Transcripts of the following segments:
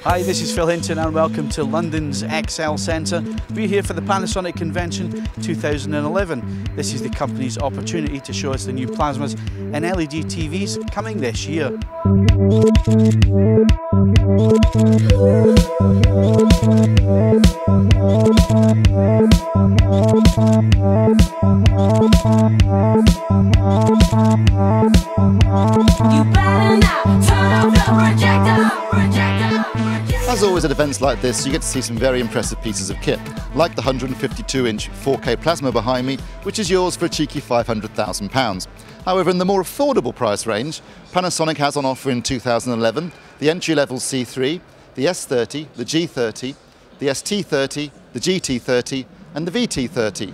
Hi, this is Phil Hinton and welcome to London's XL Centre. We're here for the Panasonic Convention 2011. This is the company's opportunity to show us the new plasmas and LED TVs coming this year. As always at events like this, you get to see some very impressive pieces of kit, like the 152-inch 4K plasma behind me, which is yours for a cheeky £500,000. However, in the more affordable price range, Panasonic has on offer in 2011 the entry-level C3, the S30, the G30, the ST30, the GT30 and the VT30.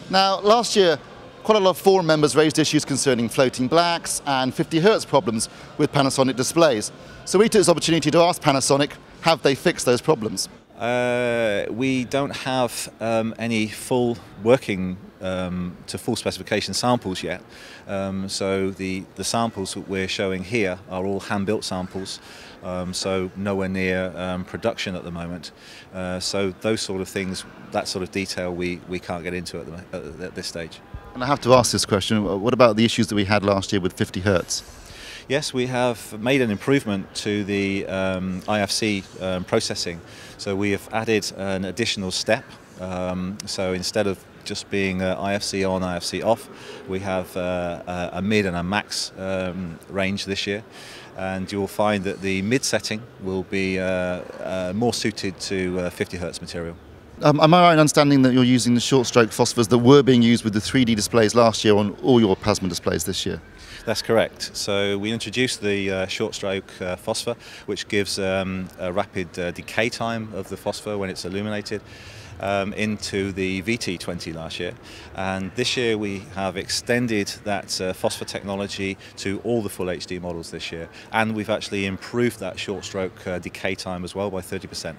Now, last year, quite a lot of forum members raised issues concerning floating blacks and 50 Hz problems with Panasonic displays. So we took this opportunity to ask Panasonic, have they fixed those problems? We don't have any full working to full specification samples yet. So the samples that we're showing here are all hand-built samples, so nowhere near production at the moment. So those sort of things, that sort of detail, we can't get into at this stage. And I have to ask this question, what about the issues that we had last year with 50 Hz? Yes, we have made an improvement to the IFC processing. So we have added an additional step. So instead of just being IFC on, IFC off, we have a mid and a max range this year. And you will find that the mid setting will be more suited to 50 Hz material. Am I right in understanding that you're using the short stroke phosphors that were being used with the 3D displays last year on all your plasma displays this year? That's correct. So we introduced the short stroke phosphor, which gives a rapid decay time of the phosphor when it's illuminated, into the VT30 last year. And this year we have extended that phosphor technology to all the full HD models this year. And we've actually improved that short stroke decay time as well by 30%.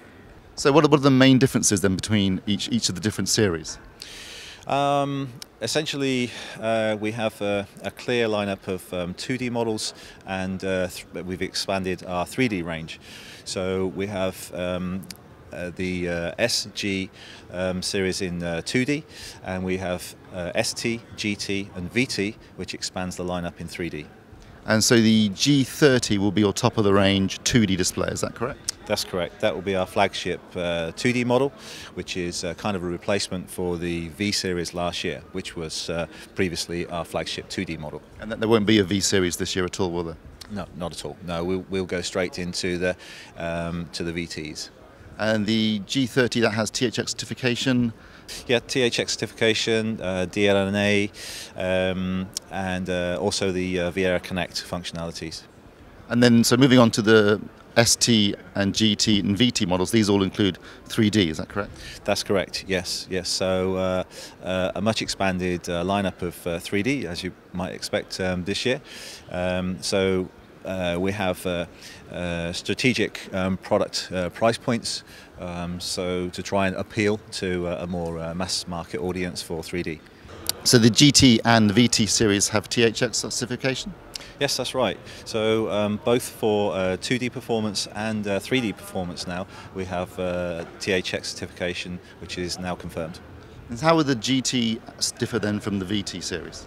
So what are the main differences then between each of the different series? Essentially, we have a clear lineup of 2D models, and we've expanded our 3D range. So we have the SG series in 2D, and we have ST, GT and VT, which expands the lineup in 3D. And so the G30 will be your top of the range 2D display, is that correct? That's correct. That will be our flagship 2D model, which is kind of a replacement for the V series last year, which was previously our flagship 2D model. And there won't be a V series this year at all, will there? No, not at all. No, we'll go straight into the to the VTs. And the G30, that has THX certification? Yeah, THX certification, DLNA, and also the VIERA Connect functionalities. And then, so moving on to the ST and GT and VT models, these all include 3D, is that correct? That's correct, yes. So a much expanded lineup of 3D, as you might expect this year. So we have strategic product price points, so to try and appeal to a more mass market audience for 3D. So the GT and the VT series have THX certification? Yes, that's right. So both for 2D performance and 3D performance now, we have THX certification, which is now confirmed. And how will the GT differ then from the VT series?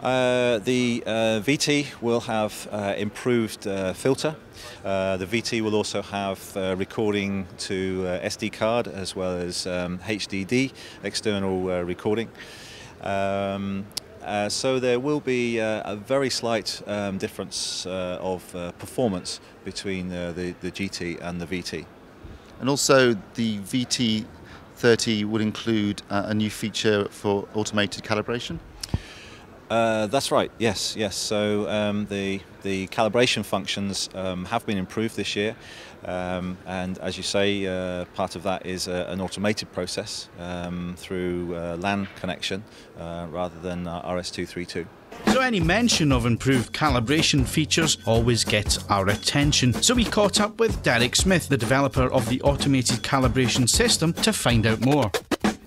The VT will have improved filter. The VT will also have recording to SD card as well as HDD external recording. So there will be a very slight difference of performance between the GT and the VT. And also the VT30 will include a new feature for automated calibration? That's right, yes. So the calibration functions have been improved this year, and as you say, part of that is an automated process through LAN connection rather than RS-232. So any mention of improved calibration features always gets our attention. So we caught up with Derek Smith, the developer of the automated calibration system, to find out more.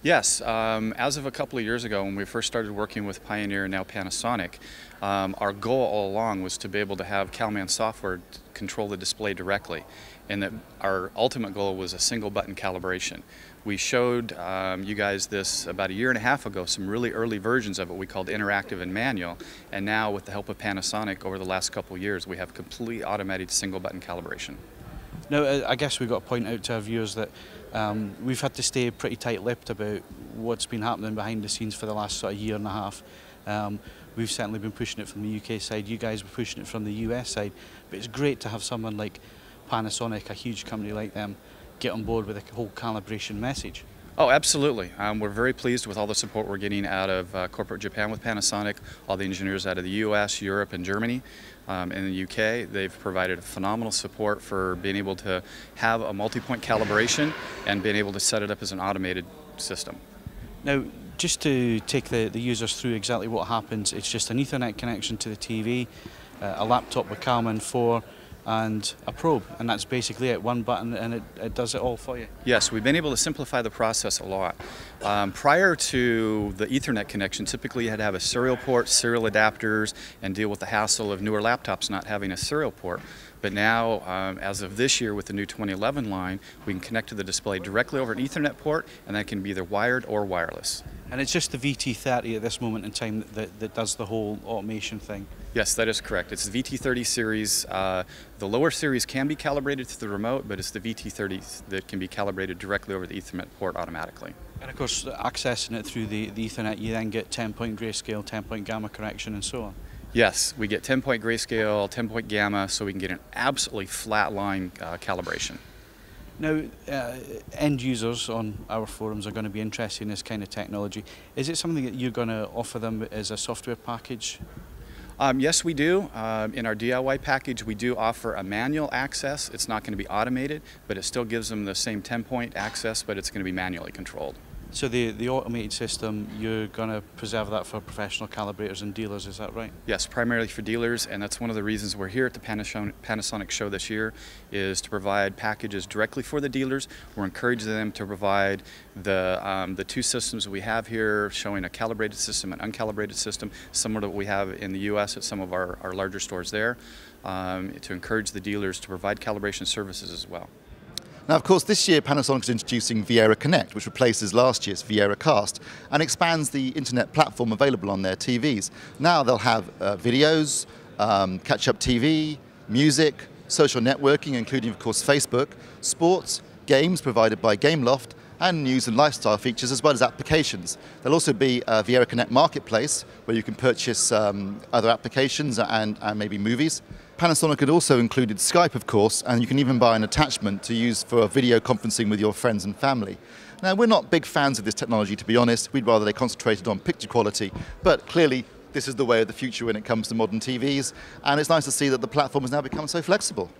Yes, as of a couple of years ago when we first started working with Pioneer and now Panasonic, our goal all along was to be able to have CalMAN software control the display directly, and that our ultimate goal was a single button calibration. We showed you guys this about a year and a half ago, some really early versions of it we called interactive and manual, and now with the help of Panasonic over the last couple of years we have complete automated single button calibration. Now, I guess we've got to point out to our viewers that we've had to stay pretty tight-lipped about what's been happening behind the scenes for the last sort of year and a half. We've certainly been pushing it from the UK side, you guys were pushing it from the US side, but it's great to have someone like Panasonic, a huge company like them, get on board with the whole calibration message. Oh, absolutely. We're very pleased with all the support we're getting out of corporate Japan with Panasonic, all the engineers out of the US, Europe, and Germany. In the UK, they've provided phenomenal support for being able to have a multi-point calibration and being able to set it up as an automated system. Now, just to take the users through exactly what happens, it's just an Ethernet connection to the TV, a laptop with CalMAN 4, and a probe, and that's basically it, one button, and it does it all for you. Yes, we've been able to simplify the process a lot. Prior to the Ethernet connection, typically you had to have a serial port, serial adapters, and deal with the hassle of newer laptops not having a serial port. But now, as of this year with the new 2011 line, we can connect to the display directly over an Ethernet port, and that can be either wired or wireless. And it's just the VT30 at this moment in time that does the whole automation thing. Yes, that is correct. It's the VT30 series. The lower series can be calibrated through the remote, but it's the VT30 that can be calibrated directly over the Ethernet port automatically. And of course, accessing it through the Ethernet, you then get 10-point grayscale, 10-point gamma correction, and so on. Yes, we get 10-point grayscale, 10-point gamma, so we can get an absolutely flat line calibration. Now, end users on our forums are going to be interested in this kind of technology. Is it something that you're going to offer them as a software package? Yes, we do. In our DIY package, we do offer a manual access. It's not going to be automated, but it still gives them the same 10-point access, but it's going to be manually controlled. So the automated system, you're going to preserve that for professional calibrators and dealers, is that right? Yes, primarily for dealers, and that's one of the reasons we're here at the Panasonic show this year, is to provide packages directly for the dealers. We're encouraging them to provide the two systems that we have here, showing a calibrated system and uncalibrated system, similar to what we have in the US at some of our larger stores there, to encourage the dealers to provide calibration services as well. Now, of course, this year Panasonic is introducing VIERA Connect, which replaces last year's VIERA Cast and expands the internet platform available on their TVs. Now they'll have videos, catch-up TV, music, social networking, including, of course, Facebook, sports, games provided by Gameloft, and news and lifestyle features, as well as applications. There'll also be a VIERA Connect marketplace where you can purchase other applications and maybe movies. Panasonic had also included Skype, of course, and you can even buy an attachment to use for video conferencing with your friends and family. Now, we're not big fans of this technology, to be honest. We'd rather they concentrated on picture quality, but clearly this is the way of the future when it comes to modern TVs, and it's nice to see that the platform has now become so flexible.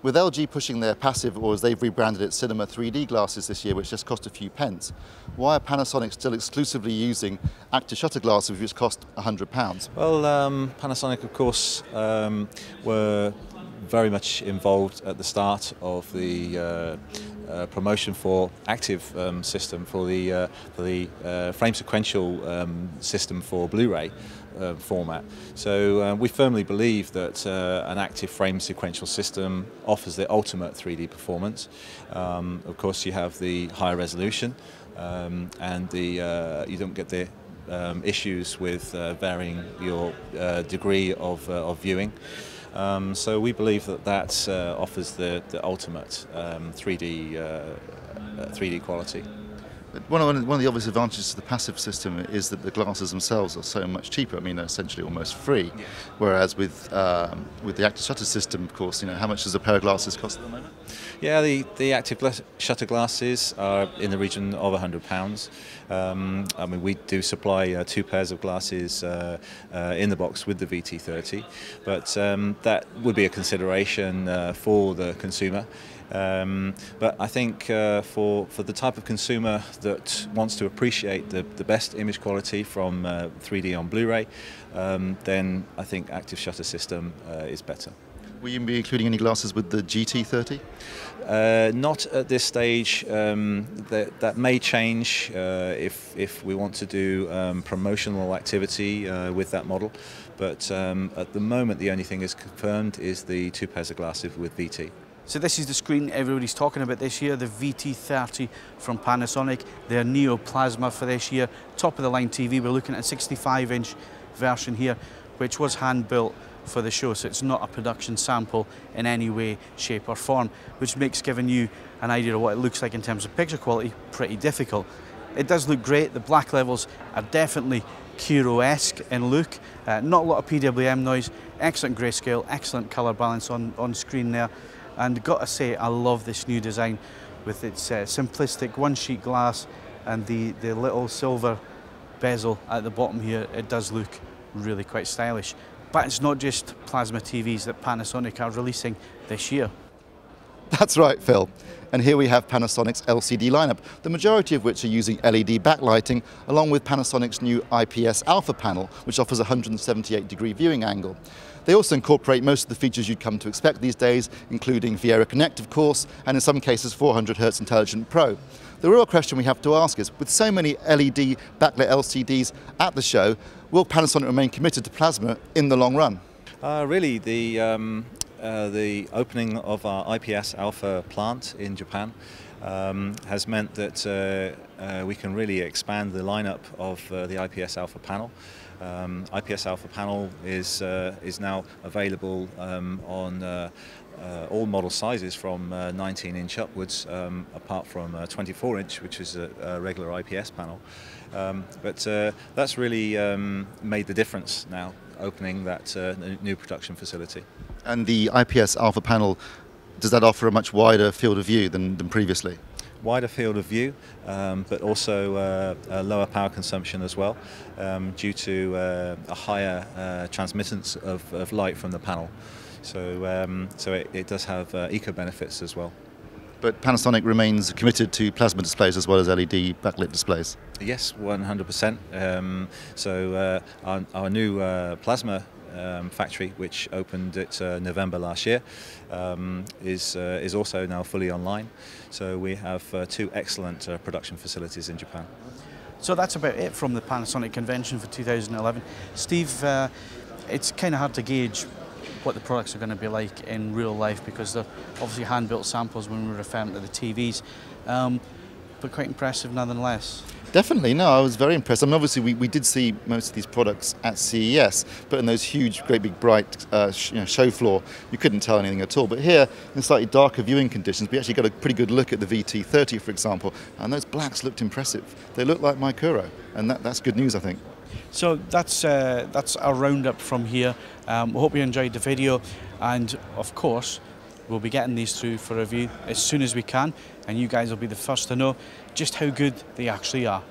With LG pushing their passive, or as they've rebranded it, Cinema 3D glasses this year, which just cost a few pence, why are Panasonic still exclusively using active shutter glasses which cost £100? Well, Panasonic, of course, were very much involved at the start of the promotion for active system, for the frame sequential system for Blu-ray format. So we firmly believe that an active frame sequential system offers the ultimate 3D performance. Of course, you have the higher resolution, and you don't get the issues with varying your degree of viewing. So we believe that offers the ultimate 3D quality. One of the obvious advantages to the passive system is that the glasses themselves are so much cheaper. I mean, they're essentially almost free. Yes. Whereas with the active shutter system, of course, how much does a pair of glasses cost at the moment? Yeah, the active shutter glasses are in the region of £100. I mean, we do supply 2 pairs of glasses in the box with the VT30, but that would be a consideration for the consumer. But I think for the type of consumer that wants to appreciate the best image quality from 3D on Blu-ray, then I think active shutter system is better. Will you be including any glasses with the GT30? Not at this stage. That may change if we want to do promotional activity with that model. But at the moment, the only thing is confirmed is the 2 pairs of glasses with VT. So this is the screen everybody's talking about this year, the VT30 from Panasonic, their Neo Plasma for this year. Top of the line TV, we're looking at a 65-inch version here, which was hand built for the show, so it's not a production sample in any way, shape or form, which makes giving you an idea of what it looks like in terms of picture quality pretty difficult. It does look great. The black levels are definitely Kiro-esque in look, not a lot of PWM noise, excellent grayscale, excellent colour balance on screen there. And got to say, I love this new design with its simplistic one-sheet glass and the little silver bezel at the bottom here. It does look really quite stylish. But it's not just plasma TVs that Panasonic are releasing this year. That's right, Phil. And here we have Panasonic's LCD lineup, the majority of which are using LED backlighting, along with Panasonic's new IPS Alpha panel, which offers a 178-degree viewing angle. They also incorporate most of the features you'd come to expect these days, including VIERA Connect, of course, and in some cases 400Hz Intelligent Pro. The real question we have to ask is, with so many LED backlit LCDs at the show, will Panasonic remain committed to plasma in the long run? Really, the opening of our IPS Alpha plant in Japan has meant that we can really expand the lineup of the IPS Alpha panel. IPS Alpha panel is now available on all model sizes from 19-inch upwards, apart from 24-inch, which is a regular IPS panel. But that's really made the difference now, opening that new production facility. And the IPS Alpha panel, does that offer a much wider field of view than previously? Wider field of view, but also a lower power consumption as well, due to a higher transmittance of light from the panel. So, it does have eco benefits as well. But Panasonic remains committed to plasma displays as well as LED backlit displays? Yes, 100%. Our new plasma factory, which opened at November last year, is also now fully online. So we have 2 excellent production facilities in Japan. So that's about it from the Panasonic Convention for 2011. Steve, it's kind of hard to gauge what the products are going to be like in real life because they're obviously hand-built samples when we're referring to the TVs, but quite impressive nonetheless. Definitely, no, I was very impressed. I mean, obviously we did see most of these products at CES, but in those huge, great big bright show floor, you couldn't tell anything at all. But here, in slightly darker viewing conditions, we actually got a pretty good look at the VT30, for example, and those blacks looked impressive. They looked like my Kuro, and that's good news, I think. So that's our roundup from here. We hope you enjoyed the video, and of course we'll be getting these through for review as soon as we can, and you guys will be the first to know just how good they actually are.